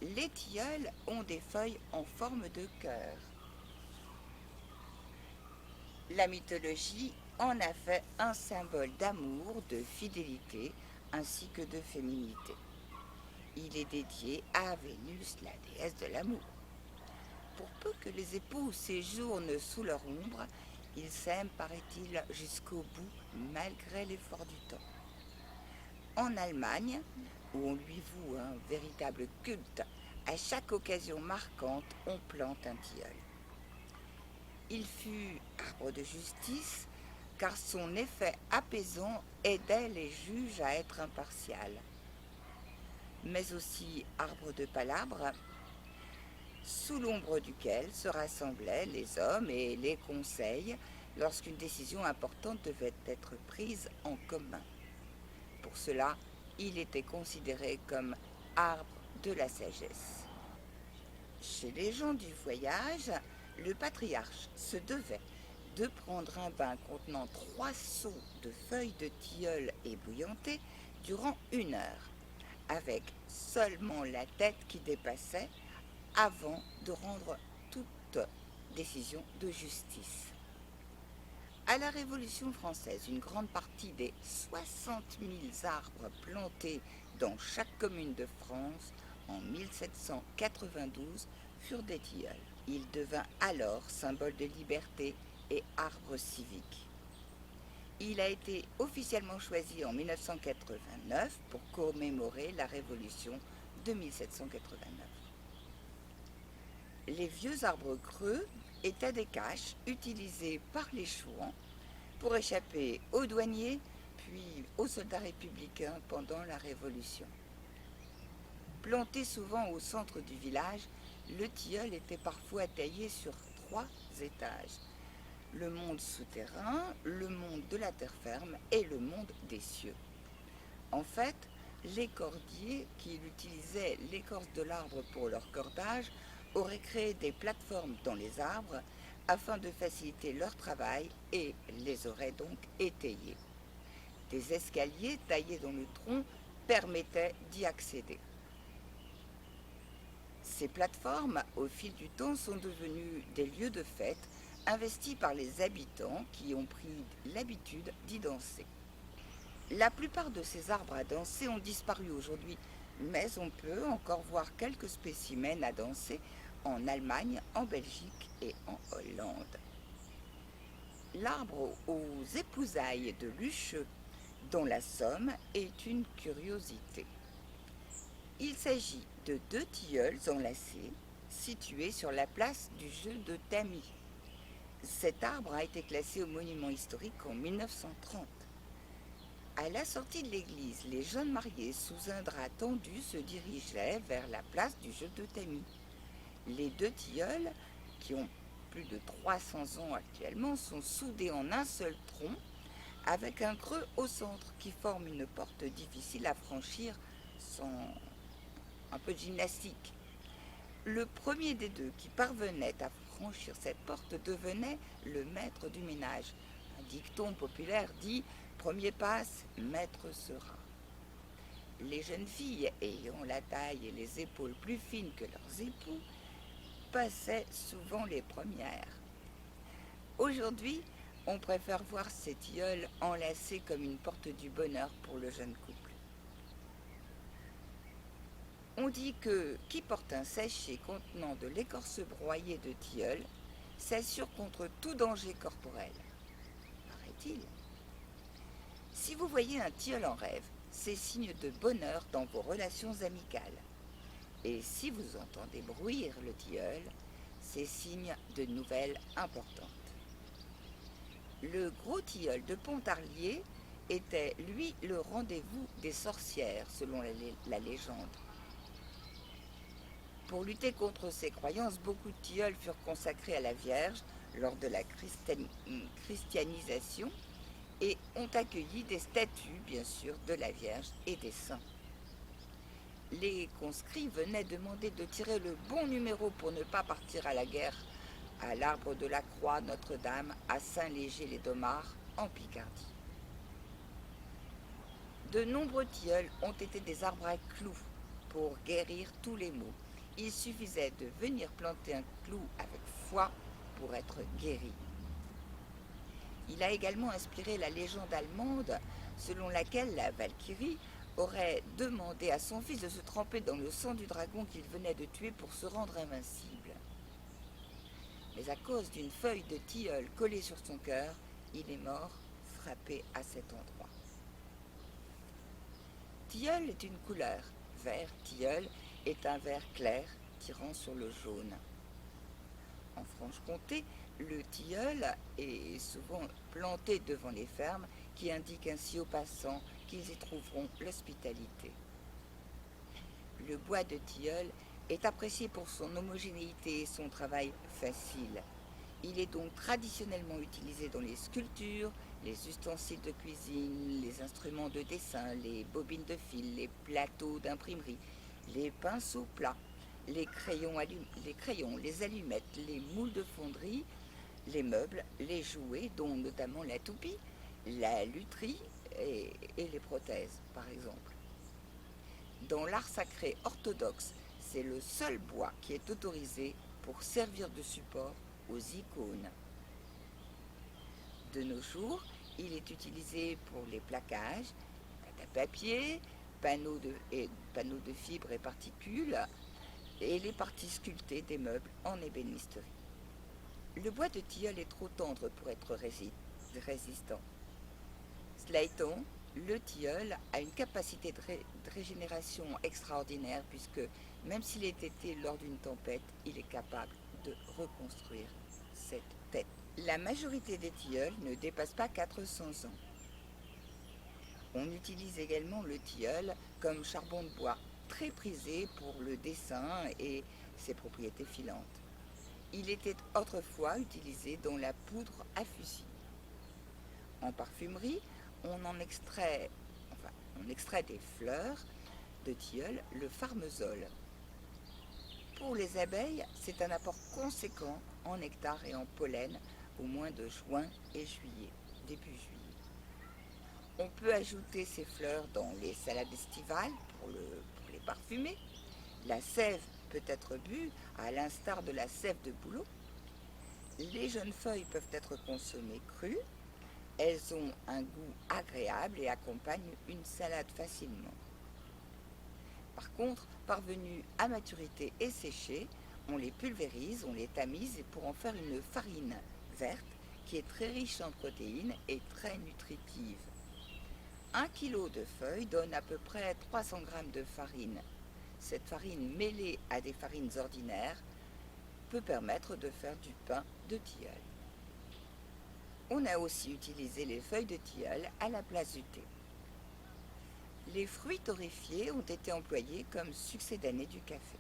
Les tilleuls ont des feuilles en forme de cœur. La mythologie en a fait un symbole d'amour, de fidélité ainsi que de féminité. Il est dédié à Vénus, la déesse de l'amour. Pour peu que les époux séjournent sous leur ombre, ils s'aiment, paraît-il, jusqu'au bout, malgré l'effort du temps. En Allemagne, où on lui voue un véritable culte, à chaque occasion marquante, on plante un tilleul. Il fut arbre de justice, car son effet apaisant aidait les juges à être impartials, mais aussi arbre de palabre, sous l'ombre duquel se rassemblaient les hommes et les conseils lorsqu'une décision importante devait être prise en commun. Pour cela, il était considéré comme arbre de la sagesse. Chez les gens du voyage, le patriarche se devait de prendre un bain contenant 3 seaux de feuilles de tilleul ébouillantées durant 1 heure, avec seulement la tête qui dépassait avant de rendre toute décision de justice. À la Révolution française, une grande partie des 60 000 arbres plantés dans chaque commune de France en 1792 furent des tilleuls. Il devint alors symbole de liberté et arbre civique. Il a été officiellement choisi en 1989 pour commémorer la Révolution de 1789. Les vieux arbres creux étaient des caches utilisées par les chouans pour échapper aux douaniers puis aux soldats républicains pendant la Révolution. Planté souvent au centre du village, le tilleul était parfois taillé sur 3 étages. Le monde souterrain, le monde de la terre ferme et le monde des cieux. En fait, les cordiers qui utilisaient l'écorce de l'arbre pour leur cordage auraient créé des plateformes dans les arbres afin de faciliter leur travail et les auraient donc étayés. Des escaliers taillés dans le tronc permettaient d'y accéder. Ces plateformes, au fil du temps, sont devenues des lieux de fête investis par les habitants qui ont pris l'habitude d'y danser. La plupart de ces arbres à danser ont disparu aujourd'hui, mais on peut encore voir quelques spécimens à danser en Allemagne, en Belgique et en Hollande. L'arbre aux épousailles de Lucheux, dans la Somme, est une curiosité. Il s'agit de 2 tilleuls enlacés situés sur la place du jeu de tamis. Cet arbre a été classé au monument historique en 1930. À la sortie de l'église, les jeunes mariés sous un drap tendu se dirigeaient vers la place du jeu de tamis. Les 2 tilleuls, qui ont plus de 300 ans actuellement, sont soudés en un seul tronc, avec un creux au centre qui forme une porte difficile à franchir sans un peu de gymnastique. Le premier des 2 qui parvenait à franchir cette porte devenait le maître du ménage. Un dicton populaire dit « Premier passe, maître sera ». Les jeunes filles, ayant la taille et les épaules plus fines que leurs époux, passaient souvent les premières. Aujourd'hui, on préfère voir ces tilleuls enlacés comme une porte du bonheur pour le jeune couple. On dit que qui porte un sachet contenant de l'écorce broyée de tilleul s'assure contre tout danger corporel, paraît-il. Si vous voyez un tilleul en rêve, c'est signe de bonheur dans vos relations amicales. Et si vous entendez bruire le tilleul, c'est signe de nouvelles importantes. Le gros tilleul de Pontarlier était, lui, le rendez-vous des sorcières, selon la légende. Pour lutter contre ces croyances, beaucoup de tilleuls furent consacrés à la Vierge lors de la christianisation et ont accueilli des statues, bien sûr, de la Vierge et des saints. Les conscrits venaient demander de tirer le bon numéro pour ne pas partir à la guerre à l'Arbre de la Croix Notre-Dame à Saint-Léger-les-Domards en Picardie. De nombreux tilleuls ont été des arbres à clous pour guérir tous les maux. Il suffisait de venir planter un clou avec foi pour être guéri. Il a également inspiré la légende allemande selon laquelle la Valkyrie aurait demandé à son fils de se tremper dans le sang du dragon qu'il venait de tuer pour se rendre invincible. Mais à cause d'une feuille de tilleul collée sur son cœur, il est mort frappé à cet endroit. Tilleul est une couleur. Vert tilleul est un vert clair tirant sur le jaune. En Franche-Comté, le tilleul est souvent planté devant les fermes qui indiquent ainsi aux passants qu'ils y trouveront l'hospitalité. Le bois de tilleul est apprécié pour son homogénéité et son travail facile. Il est donc traditionnellement utilisé dans les sculptures, les ustensiles de cuisine, les instruments de dessin, les bobines de fil, les plateaux d'imprimerie, les pinceaux plats, les crayons, les allumettes, les moules de fonderie, les meubles, les jouets, dont notamment la toupie, la lutherie et les prothèses, par exemple. Dans l'art sacré orthodoxe, c'est le seul bois qui est autorisé pour servir de support aux icônes. De nos jours, il est utilisé pour les plaquages, pâte à papier, panneaux de fibres et particules et les parties sculptées des meubles en ébénisterie. Le bois de tilleul est trop tendre pour être résistant. Cela étant, le tilleul a une capacité de régénération extraordinaire puisque même s'il est été lors d'une tempête, il est capable de reconstruire cette tête. La majorité des tilleuls ne dépassent pas 400 ans. On utilise également le tilleul comme charbon de bois, très prisé pour le dessin et ses propriétés filantes. Il était autrefois utilisé dans la poudre à fusil. En parfumerie, on extrait des fleurs de tilleul, le farmesol. Pour les abeilles, c'est un apport conséquent en nectar et en pollen au mois de juin et juillet, début juillet. On peut ajouter ces fleurs dans les salades estivales pour les parfumer. La sève peut être bue à l'instar de la sève de bouleau. Les jeunes feuilles peuvent être consommées crues. Elles ont un goût agréable et accompagnent une salade facilement. Par contre, parvenues à maturité et séchées, on les pulvérise, on les tamise pour en faire une farine verte qui est très riche en protéines et très nutritive. 1 kg de feuilles donne à peu près 300 g de farine. Cette farine mêlée à des farines ordinaires peut permettre de faire du pain de tilleul. On a aussi utilisé les feuilles de tilleul à la place du thé. Les fruits torréfiés ont été employés comme succédanés du café.